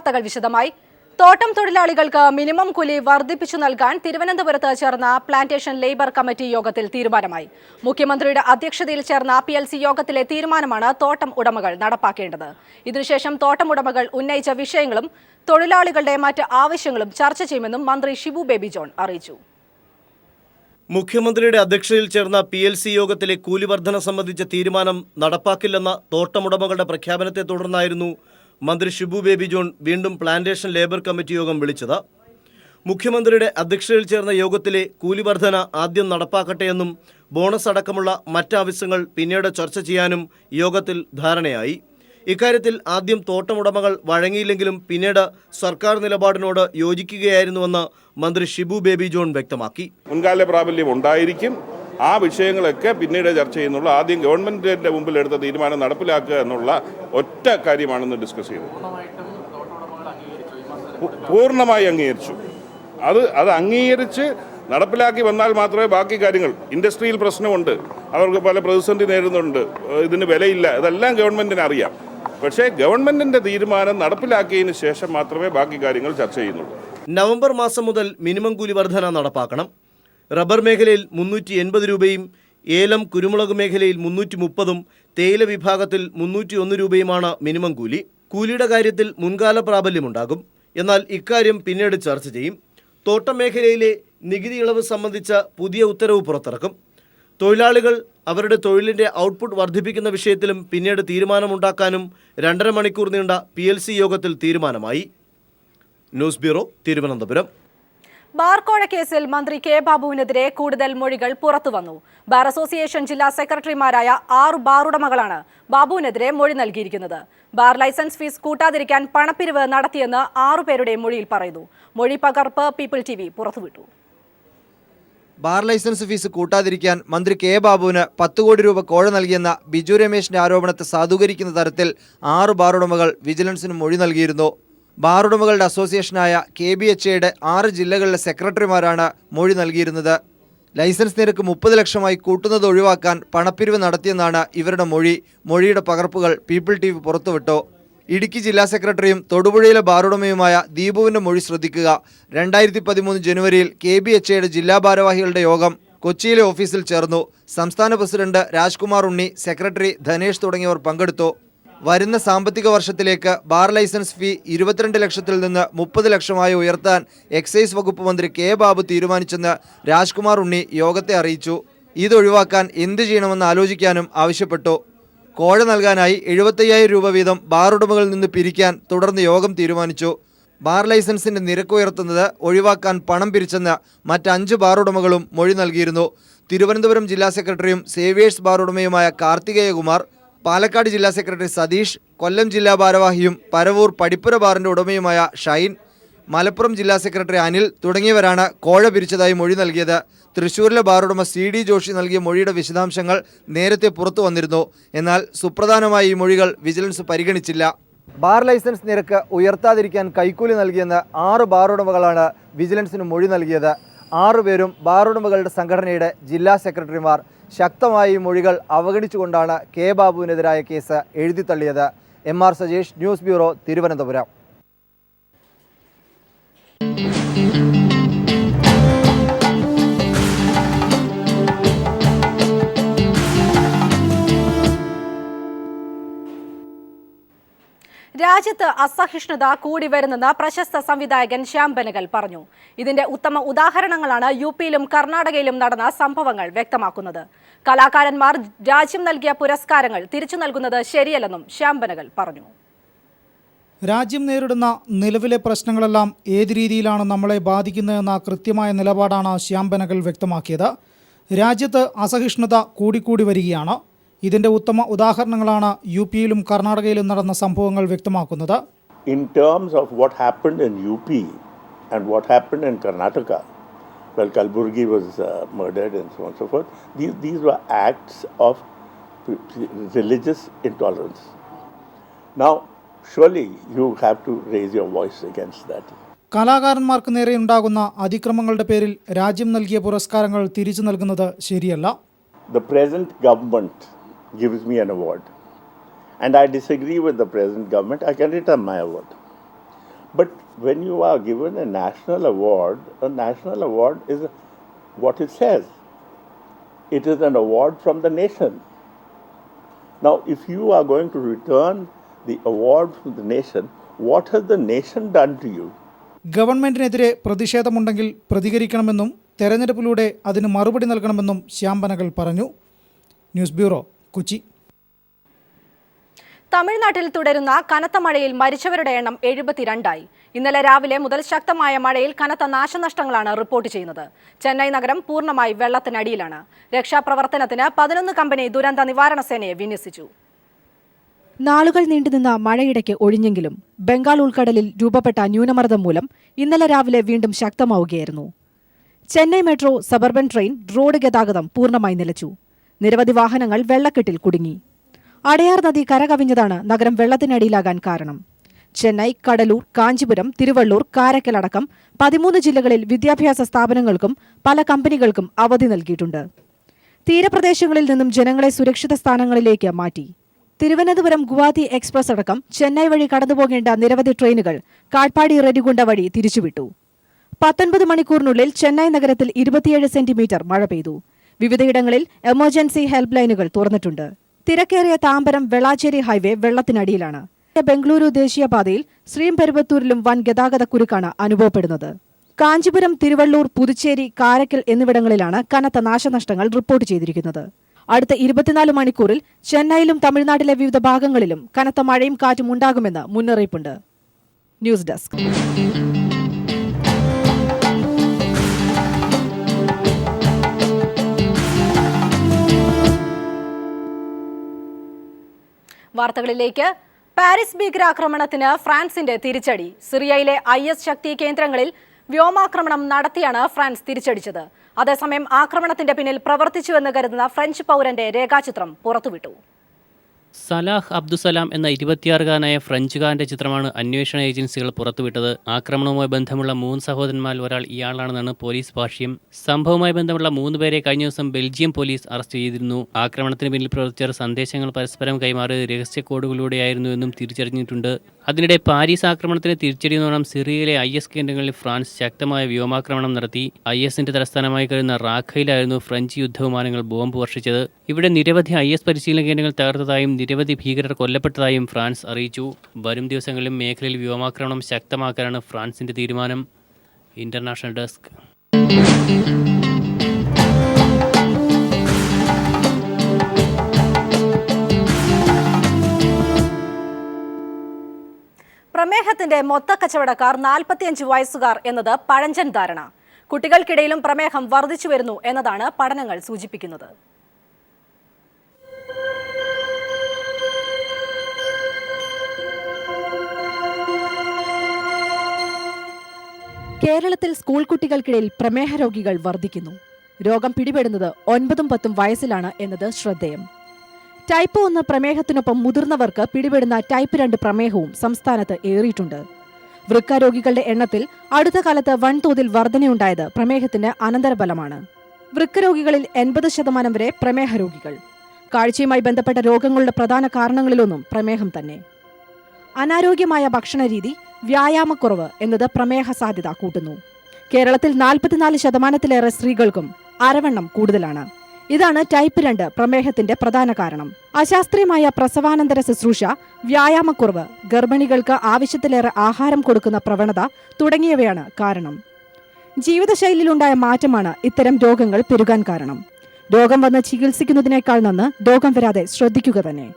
വാർത്തകൾ വിശദമായി. തോട്ടം തൊഴിലാളികൾക്ക് മിനിമം കൂലി വർദ്ധിപ്പിച്ചു നൽകാൻ തിരുവനന്തപുരത്ത് ചേർന്ന പ്ലാന്റേഷൻ ലേബർ കമ്മിറ്റി യോഗത്തിൽ തീരുമാനമായി. മുഖ്യമന്ത്രിയുടെ അധ്യക്ഷതയിൽ ചേർന്ന PLC യോഗത്തിലെ തീരുമാനമാണ് തോട്ടം ഉടമകൾ നടപ്പാക്കേണ്ടത്. ഇതിനുശേഷം തോട്ടം ഉടമകൾ ഉന്നയിച്ച വിഷയങ്ങളും തൊഴിലാളികളുടെ മറ്റ് ആവശ്യങ്ങളും ചർച്ച ചെയ്യുമെന്നും മന്ത്രി ഷിബു ബേബി ജോൺ അറിയിച്ചു. മുഖ്യമന്ത്രിയുടെ അധ്യക്ഷതയിൽ ചേർന്ന PLC യോഗത്തിലെ കൂലി വർധന സംബന്ധിച്ച തീരുമാനം നടപ്പാക്കില്ലെന്ന തോട്ടമുടമകളുടെ പ്രഖ്യാപനത്തെ തുടർന്നായിരുന്നു മന്ത്രി ഷിബു ബേബി ജോൺ വീണ്ടും പ്ലാന്റേഷൻ ലേബർ കമ്മിറ്റി യോഗം വിളിച്ചത്. മുഖ്യമന്ത്രിയുടെ അധ്യക്ഷതയിൽ ചേർന്ന യോഗത്തിലെ കൂലി വർധന ആദ്യം നടപ്പാക്കട്ടെയെന്നും ബോണസ് അടക്കമുള്ള മറ്റാവശ്യങ്ങൾ പിന്നീട് ചർച്ച ചെയ്യാനും യോഗത്തിൽ ധാരണയായി. ഇക്കാര്യത്തിൽ ആദ്യം തോട്ടമുടമകൾ വഴങ്ങിയില്ലെങ്കിലും പിന്നീട് സർക്കാർ നിലപാടിനോട് യോജിക്കുകയായിരുന്നുവെന്ന് മന്ത്രി ഷിബു ബേബി ജോൺ വ്യക്തമാക്കി. മുൻകാല പ്രാബല്യം ഉണ്ടായിരിക്കും. ആ വിഷയങ്ങളൊക്കെ പിന്നീട് ചർച്ച ചെയ്യുന്നുള്ളൂ. ആദ്യം ഗവൺമെന്റിന്റെ മുമ്പിൽ എടുത്ത തീരുമാനം നടപ്പിലാക്കുക എന്നുള്ള ഒറ്റ കാര്യമാണെന്ന് ഡിസ്കസ് ചെയ്തത്. പൂർണ്ണമായി അംഗീകരിച്ചു. അത് അംഗീകരിച്ച് നടപ്പിലാക്കി വന്നാൽ മാത്രമേ ബാക്കി കാര്യങ്ങൾ, ഇൻഡസ്ട്രിയിൽ പ്രശ്നമുണ്ട്, അവർക്ക് പല പ്രതിസന്ധി നേരിടുന്നുണ്ട്, ഇതിന് വിലയില്ല, ഇതെല്ലാം ഗവൺമെന്റിന് അറിയാം. പക്ഷേ ഗവൺമെന്റിന്റെ തീരുമാനം നടപ്പിലാക്കിയതിന് ശേഷം മാത്രമേ ബാക്കി കാര്യങ്ങൾ ചർച്ച ചെയ്യുന്നുള്ളൂ. നവംബർ മാസം മുതൽ മിനിമം കൂലി വർധന നടപ്പാക്കണം. റബ്ബർ മേഖലയിൽ 380 രൂപയും ഏലം കുരുമുളക് മേഖലയിൽ 330ഉം തേയില വിഭാഗത്തിൽ 301 രൂപയുമാണ് മിനിമം കൂലി. കൂലിയുടെ കാര്യത്തിൽ മുൻകാല പ്രാബല്യമുണ്ടാകും. എന്നാൽ ഇക്കാര്യം പിന്നീട് ചർച്ച ചെയ്യും. തോട്ടം മേഖലയിലെ നികുതി ഇളവ് സംബന്ധിച്ച പുതിയ ഉത്തരവ് പുറത്തിറക്കും. തൊഴിലാളികൾ അവരുടെ തൊഴിലിൻ്റെ ഔട്ട്പുട്ട് വർദ്ധിപ്പിക്കുന്ന വിഷയത്തിലും പിന്നീട് തീരുമാനമുണ്ടാക്കാനും 2.5 മണിക്കൂർ നീണ്ട PLC യോഗത്തിൽ തീരുമാനമായി. News bureau, Thiruvananthapuram. ബാർക്കോഴ കേസിൽ മന്ത്രി കെ ബാബുവിനെതിരെ കൂടുതൽ മൊഴികൾ പുറത്തുവന്നു. ബാർ അസോസിയേഷൻ ജില്ലാ സെക്രട്ടറിമാരായ 6 ബാർ ഉടമകളാണ് ബാബുവിനെതിരെ മൊഴി നൽകിയിരിക്കുന്നത്. ബാർ ലൈസൻസ് ഫീസ് കൂട്ടാതിരിക്കാൻ പണപ്പിരിവ് നടത്തിയെന്ന് 6 പേരുടെ മൊഴിയിൽ പറയുന്നു. മൊഴി പകർപ്പ് പീപ്പിൾ TV പുറത്തുവിട്ടു. ബാർ ലൈസൻസ് ഫീസ് കൂട്ടാതിരിക്കാൻ മന്ത്രി കെ ബാബുവിന് 10 കോടി രൂപ കോഴ നൽകിയെന്ന ബിജു രമേശിന്റെ ആരോപണത്തെ സാധൂകരിക്കുന്ന തരത്തിൽ 6 ബാർ ഉടമകൾ വിജിലൻസിന് മൊഴി നൽകിയിരുന്നു. ബാർ ഉടമകളുടെ അസോസിയേഷനായ KBHAയുടെ 6 ജില്ലകളിലെ സെക്രട്ടറിമാരാണ് മൊഴി നൽകിയിരുന്നത്. ലൈസൻസ് നിരക്ക് 30 ലക്ഷമായി കൂട്ടുന്നത് ഒഴിവാക്കാൻ പണപ്പിരിവ് നടത്തിയെന്നാണ് ഇവരുടെ മൊഴി. മൊഴിയുടെ പകർപ്പുകൾ പീപ്പിൾ TV പുറത്തുവിട്ടു. ഇടുക്കി ജില്ലാ സെക്രട്ടറിയും തൊടുപുഴയിലെ ബാറുടമയുമായ ദീപുവിന്റെ മൊഴി ശ്രദ്ധിക്കുക. 2013 ജനുവരിയിൽ KBHAയുടെ ജില്ലാ ഭാരവാഹികളുടെ യോഗം കൊച്ചിയിലെ ഓഫീസിൽ ചേർന്നു. സംസ്ഥാന പ്രസിഡന്റ് രാജ്കുമാർ ഉണ്ണി, സെക്രട്ടറി ധനേഷ് തുടങ്ങിയവർ പങ്കെടുത്തു. വരുന്ന സാമ്പത്തിക വർഷത്തിലേക്ക് ബാർ ലൈസൻസ് ഫീ 22 ലക്ഷത്തിൽ നിന്ന് 30 ലക്ഷമായി ഉയർത്താൻ എക്സൈസ് വകുപ്പ് മന്ത്രി കെ ബാബു തീരുമാനിച്ചെന്ന് രാജ്കുമാർ ഉണ്ണി യോഗത്തെ അറിയിച്ചു. ഇതൊഴിവാക്കാൻ എന്ത് ചെയ്യണമെന്ന് ആലോചിക്കാനും ആവശ്യപ്പെട്ടു. കോഴ നൽകാനായി 75,000 രൂപ വീതം ബാർ ഉടമകളിൽ നിന്ന് പിരിക്കാൻ തുടർന്ന് യോഗം തീരുമാനിച്ചു. ബാർ ലൈസൻസിന്റെ നിരക്ക് ഉയർത്തുന്നത് ഒഴിവാക്കാൻ പണം പിരിച്ചെന്ന് മറ്റ് 5 ബാർ ഉടമകളും മൊഴി നൽകിയിരുന്നു. തിരുവനന്തപുരം ജില്ലാ സെക്രട്ടറിയും സേവിയേഴ്സ് ബാർ ഉടമയുമായ കാർത്തികേയകുമാർ, പാലക്കാട് ജില്ലാ സെക്രട്ടറി സതീഷ്, കൊല്ലം ജില്ലാ ഭാരവാഹിയും പരവൂർ പടിപ്പുര ബാറിന്റെ ഉടമയുമായ ഷൈൻ, മലപ്പുറം ജില്ലാ സെക്രട്ടറി അനിൽ തുടങ്ങിയവരാണ് കോഴ പിരിച്ചതായി മൊഴി നൽകിയത്. തൃശൂരിലെ ബാറുടമ CD ജോഷി നൽകിയ മൊഴിയുടെ വിശദാംശങ്ങൾ നേരത്തെ പുറത്തു വന്നിരുന്നു. എന്നാൽ സുപ്രധാനമായ ഈ മൊഴികൾ വിജിലൻസ് പരിഗണിച്ചില്ല. ബാർ ലൈസൻസ് നിരക്ക് ഉയർത്താതിരിക്കാൻ കൈക്കൂലി നൽകിയെന്ന് 6 ബാറുടമകളാണ് വിജിലൻസിന് മൊഴി നൽകിയത്. 6 പേരും ബാറുടമകളുടെ സംഘടനയുടെ ജില്ലാ സെക്രട്ടറിമാർ. ശക്തമായ ഈ മൊഴികൾ അവഗണിച്ചുകൊണ്ടാണ് കെ ബാബുവിനെതിരായ കേസ് എഴുതിത്തള്ളിയത്. MR Sajesh, news bureau, Thiruvananthapuram. രാജ്യത്ത് അസഹിഷ്ണുത കൂടി വരുന്നെന്ന് പ്രശസ്ത സംവിധായകൻ ശ്യാം ബെനഗൽ പറഞ്ഞു. ഇതിന്റെ ഉത്തമ ഉദാഹരണങ്ങളാണ് UPയിലും കർണാടകയിലും നടന്ന സംഭവങ്ങൾ വ്യക്തമാക്കുന്നത്. കലാകാരന്മാർ രാജ്യം നൽകിയ പുരസ്കാരങ്ങൾ തിരിച്ചു നൽകുന്നത് ശരിയല്ലെന്നും ശ്യാം ബെനഗൽ പറഞ്ഞു. രാജ്യം നേരിടുന്ന നിലവിലെ പ്രശ്നങ്ങളെല്ലാം ഏത് രീതിയിലാണ് നമ്മളെ ബാധിക്കുന്നതെന്ന കൃത്യമായ നിലപാടാണ് ശ്യാം ബെനഗൽ വ്യക്തമാക്കിയത്. രാജ്യത്ത് അസഹിഷ്ണുത കൂടിക്കൂടി വരികയാണ്. ഇതിന്റെ ഉത്തമ ഉദാഹരണങ്ങളാണ് UPയിലും കർണാടകയിലും നടന്ന സംഭവങ്ങൾ വ്യക്തമാക്കുന്നത്. In terms of what happened in UP and what happened in Karnataka, well, Kalburgi was murdered and so on and so forth. These were acts of religious intolerance. Now, surely you have to raise your voice against that. കലാകാരന്മാർക്ക് നേരെ ഉണ്ടാകുന്ന അതിക്രമങ്ങളുടെ പേരിൽ രാജ്യം നൽകിയ പുരസ്കാരങ്ങൾ തിരിച്ചു നൽകുന്നത് ശരിയല്ല. The present government gives me an award and I disagree with the present government, I can return my award. But when you are given a national award is what it says. It is an award from the nation. Now, if you are going to return the award from the nation, what has the nation done to you? ഗവൺമെന്റിനെതിരെ പ്രതിഷേധമുണ്ടെങ്കിൽ പ്രതികരിക്കണമെന്നും തെരഞ്ഞെടുപ്പിലൂടെ അതിന് മറുപടി നൽകണമെന്നും ശ്യാം ബനഗൽ പറഞ്ഞു. News bureau, Kochi. തമിഴ്നാട്ടിൽ തുടരുന്ന കനത്ത മഴയിൽ മരിച്ചവരുടെ എണ്ണം 72ആയി. ഇന്നലെ രാവിലെ മുതൽ ശക്തമായ മഴയിൽ കനത്ത നാശനഷ്ടങ്ങളാണ് റിപ്പോർട്ട് ചെയ്യുന്നത്. ചെന്നൈ നഗരം പൂർണ്ണമായി വെള്ളത്തിനടിയിലാണ്. രക്ഷാപ്രവർത്തനത്തിന് 11 കമ്പനി ദുരന്ത നിവാരണ സേനയെ വിന്യസിച്ചു. നാളുകൾ നീണ്ടുനിന്ന മഴയിടയ്ക്ക് ഒഴിഞ്ഞെങ്കിലും ബംഗാൾ ഉൾക്കടലിൽ രൂപപ്പെട്ട ന്യൂനമർദ്ദം മൂലം ഇന്നലെ രാവിലെ വീണ്ടും ശക്തമാവുകയായിരുന്നു. Chennai metro, suburban train, road ഗതാഗതം പൂർണ്ണമായി നിലച്ചു. നിരവധി വാഹനങ്ങൾ വെള്ളക്കെട്ടിൽ കുടുങ്ങി. അടയാർ നദി കരകവിഞ്ഞതാണ് നഗരം വെള്ളത്തിനടിയിലാകാൻ കാരണം. ചെന്നൈ, കടലൂർ, കാഞ്ചീപുരം, തിരുവള്ളൂർ, കാരക്കൽ അടക്കം 13 ജില്ലകളിൽ വിദ്യാഭ്യാസ സ്ഥാപനങ്ങൾക്കും പല കമ്പനികൾക്കും അവധി നൽകിയിട്ടുണ്ട്. തീരപ്രദേശങ്ങളിൽ നിന്നും ജനങ്ങളെ സുരക്ഷിത സ്ഥാനങ്ങളിലേക്ക് മാറ്റി. തിരുവനന്തപുരം ഗുവാഹത്തി എക്സ്പ്രസ് അടക്കം ചെന്നൈ വഴി കടന്നുപോകേണ്ട നിരവധി ട്രെയിനുകൾ കാട്പാടി റെഡിഗുണ്ട വഴി തിരിച്ചുവിട്ടു. 19 മണിക്കൂറിനുള്ളിൽ ചെന്നൈ നഗരത്തിൽ 27 സെന്റിമീറ്റർ മഴ പെയ്തു. വിവിധയിടങ്ങളിൽ എമർജൻസി ഹെൽപ്പ് ലൈനുകൾ തുറന്നിട്ടുണ്ട്. തിരക്കേറിയ താമ്പരം വെളാച്ചേരി ഹൈവേ വെള്ളത്തിനടിയിലാണ്. ബംഗളൂരു ദേശീയപാതയിൽ ശ്രീപെരുമ്പത്തൂരിലും വൻ ഗതാഗത കുരുക്കാണ് അനുഭവപ്പെടുന്നത്. കാഞ്ചീപുരം, തിരുവള്ളൂർ, പുതുച്ചേരി, കാരക്കൽ എന്നിവിടങ്ങളിലാണ് കനത്ത നാശനഷ്ടങ്ങൾ റിപ്പോർട്ട് ചെയ്തിരിക്കുന്നത്. അടുത്ത 24 മണിക്കൂറിൽ ചെന്നൈയിലും തമിഴ്നാട്ടിലെ വിവിധ ഭാഗങ്ങളിലും കനത്ത മഴയും കാറ്റും ഉണ്ടാകുമെന്ന് മുന്നറിയിപ്പുണ്ട്. News desk. വാർത്തകളിലേക്ക്. പാരീസ് ഭീകരാക്രമണത്തിന് ഫ്രാൻസിന്റെ തിരിച്ചടി. സിറിയയിലെ IS ശക്തി കേന്ദ്രങ്ങളിൽ വ്യോമാക്രമണം നടത്തിയാണ് ഫ്രാൻസ് തിരിച്ചടിച്ചത്. അതേസമയം ആക്രമണത്തിന്റെ പിന്നിൽ പ്രവർത്തിച്ചുവെന്ന് കരുതുന്ന ഫ്രഞ്ച് പൗരന്റെ രേഖാചിത്രം പുറത്തുവിട്ടു. സലാഹ് അബ്ദുസലാം എന്ന 26-കാരനായ ഫ്രഞ്ചുകാരന്റെ ചിത്രമാണ് അന്വേഷണ ഏജൻസികൾ പുറത്തുവിട്ടത്. ആക്രമണവുമായി ബന്ധമുള്ള 3 സഹോദരന്മാരിൽ ഒരാൾ ഇയാളാണെന്നാണ് പോലീസ് ഭാഷ്യം. സംഭവവുമായി ബന്ധമുള്ള 3 പേരെ കഴിഞ്ഞ ദിവസം ബെൽജിയം പോലീസ് അറസ്റ്റ് ചെയ്തിരുന്നു. ആക്രമണത്തിന് പിന്നിൽ പ്രവർത്തിച്ചവർ സന്ദേശങ്ങൾ പരസ്പരം കൈമാറിയത് രഹസ്യ കോഡുകളിലൂടെയായിരുന്നുവെന്നും തിരിച്ചറിഞ്ഞിട്ടുണ്ട്. അതിനിടെ പാരീസ് ആക്രമണത്തിന് തിരിച്ചടിയെന്നോണം സിറിയയിലെ IS കേന്ദ്രങ്ങളിൽ ഫ്രാൻസ് ശക്തമായ വ്യോമാക്രമണം നടത്തി. ISന്റെ തലസ്ഥാനമായി കരുതുന്ന റാഖയിലായിരുന്നു ഫ്രഞ്ച് യുദ്ധവിമാനങ്ങൾ ബോംബ് വർഷിച്ചത്. ഇവിടെ നിരവധി IS പരിശീലന കേന്ദ്രങ്ങൾ തകർത്തതായും നിരവധി ഭീകരർ കൊല്ലപ്പെട്ടതായും ഫ്രാൻസ് അറിയിച്ചു. വരും ദിവസങ്ങളിലും മേഖലയിൽ വ്യോമാക്രമണം ശക്തമാക്കാനാണ് ഫ്രാൻസിന്റെ തീരുമാനം. International desk. പ്രമേഹത്തിന്റെ മൊത്തക്കച്ചവടക്കാർ 45 വയസ്സുകാർ എന്നത് പഴഞ്ചൻ ധാരണ. കുട്ടികൾക്കിടയിലും പ്രമേഹം വർദ്ധിച്ചു വരുന്നു എന്നതാണ് പഠനങ്ങൾ സൂചിപ്പിക്കുന്നത്. കേരളത്തിൽ സ്കൂൾ കുട്ടികൾക്കിടയിൽ പ്രമേഹ രോഗികൾ വർദ്ധിക്കുന്നു. രോഗം പിടിപെടുന്നത് 9-10 വയസ്സിലാണ് എന്നത് ശ്രദ്ധേയം. ടൈപ്പ് 1 പ്രമേഹത്തിനൊപ്പം മുതിർന്നവർക്ക് പിടിപെടുന്ന ടൈപ്പ് 2 പ്രമേഹവും സംസ്ഥാനത്ത് ഏറിയിട്ടുണ്ട്. വൃക്ക രോഗികളുടെ എണ്ണത്തിൽ അടുത്ത കാലത്ത് വൻതോതിൽ വർധനയുണ്ടായത് പ്രമേഹത്തിന്റെ അനന്തരഫലമാണ്. വൃക്ക രോഗികളിൽ 80% വരെ പ്രമേഹ രോഗികൾ. കാഴ്ചയുമായി ബന്ധപ്പെട്ട രോഗങ്ങളുടെ പ്രധാന കാരണങ്ങളിലൊന്നും പ്രമേഹം തന്നെ. അനാരോഗ്യമായ ഭക്ഷണരീതി, വ്യായാമക്കുറവ് എന്നത് പ്രമേഹ സാധ്യത കൂട്ടുന്നു. കേരളത്തിൽ 44%-ലേറെ സ്ത്രീകൾക്കും അരവണ്ണം കൂടുതലാണ്. ഇതാണ് ടൈപ്പ് 2 പ്രമേഹത്തിന്റെ പ്രധാന കാരണം. അശാസ്ത്രീയമായ പ്രസവാനന്തര ശുശ്രൂഷ, വ്യായാമക്കുറവ്, ഗർഭിണികൾക്ക് ആവശ്യത്തിലേറെ ആഹാരം കൊടുക്കുന്ന പ്രവണത തുടങ്ങിയവയാണ് കാരണം. ജീവിതശൈലിയിലുണ്ടായ മാറ്റമാണ് ഇത്തരം രോഗങ്ങൾ പെരുകാൻ കാരണം. രോഗം വന്ന് ചികിത്സിക്കുന്നതിനേക്കാൾ നന്ന് രോഗം വരാതെ ശ്രദ്ധിക്കുക തന്നെ.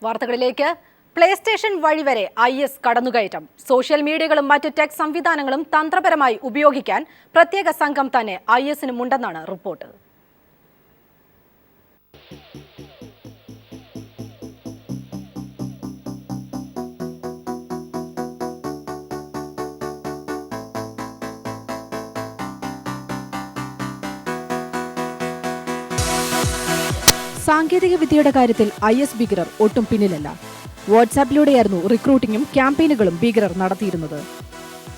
വാർത്തകളിലേക്ക്. പ്ലേ സ്റ്റേഷൻ വഴിവരെ IS കടന്നുകയറ്റം. സോഷ്യൽ മീഡിയകളും മറ്റ് ടെക് സംവിധാനങ്ങളും തന്ത്രപരമായി ഉപയോഗിക്കാൻ പ്രത്യേക സംഘം തന്നെ ISനുമുണ്ടെന്നാണ് റിപ്പോർട്ട്. സാങ്കേതിക വിദ്യയുടെ കാര്യത്തിൽ IS ഭീകരർ ഒട്ടും പിന്നിലല്ല. വാട്സാപ്പിലൂടെയായിരുന്നു റിക്രൂട്ടിങ്ങും ക്യാമ്പയിനുകളും ഭീകരർ നടത്തിയിരുന്നത്.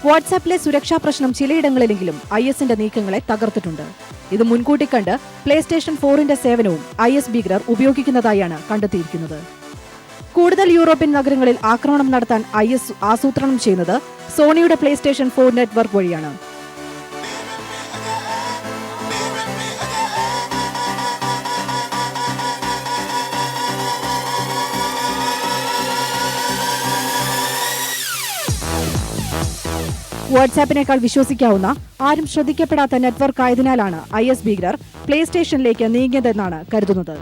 വാട്സാപ്പിലെ സുരക്ഷാ പ്രശ്നം ചിലയിടങ്ങളിലെങ്കിലും ISന്റെ നീക്കങ്ങളെ തകർത്തിട്ടുണ്ട്. ഇത് മുൻകൂട്ടി കണ്ട് പ്ലേസ്റ്റേഷൻ 4ന്റെ സേവനവും IS ഭീകരർ ഉപയോഗിക്കുന്നതായാണ് കണ്ടെത്തിയിരിക്കുന്നത്. കൂടുതൽ യൂറോപ്യൻ നഗരങ്ങളിൽ ആക്രമണം നടത്താൻ IS ആസൂത്രണം ചെയ്യുന്നത് സോണിയുടെ പ്ലേസ്റ്റേഷൻ 4 നെറ്റ്വർക്ക് വഴിയാണ്. വാട്സാപ്പിനേക്കാൾ വിശ്വസിക്കാവുന്ന, ആരും ശ്രദ്ധിക്കപ്പെടാത്ത നെറ്റ്വർക്ക് ആയതിനാലാണ് IS ഭീകരർ പ്ലേസ്റ്റേഷനിലേക്ക് നീങ്ങിയതെന്നാണ് കരുതുന്നത്.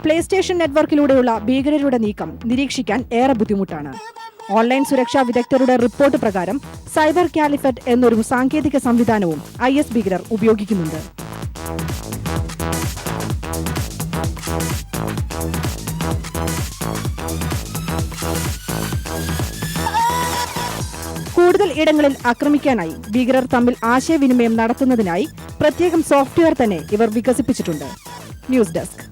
പ്ലേസ്റ്റേഷൻ നെറ്റ്വർക്കിലൂടെയുള്ള ഭീകരരുടെ നീക്കം നിരീക്ഷിക്കാൻ ഏറെ ബുദ്ധിമുട്ടാണ്. ഓൺലൈൻ സുരക്ഷാ വിദഗ്ധരുടെ റിപ്പോർട്ട് പ്രകാരം സൈബർ കാലിഫറ്റ് എന്നൊരു സാങ്കേതിക സംവിധാനവും IS ഭീകരർ ഉപയോഗിക്കുന്നുണ്ട്. കൂടുതൽ ഇടങ്ങളിൽ ആക്രമിക്കാനായി ഭീകരർ തമ്മിൽ ആശയവിനിമയം നടത്തുന്നതിനായി പ്രത്യേകം സോഫ്റ്റ്വെയർ തന്നെ ഇവർ വികസിപ്പിച്ചിട്ടുണ്ട്. News desk.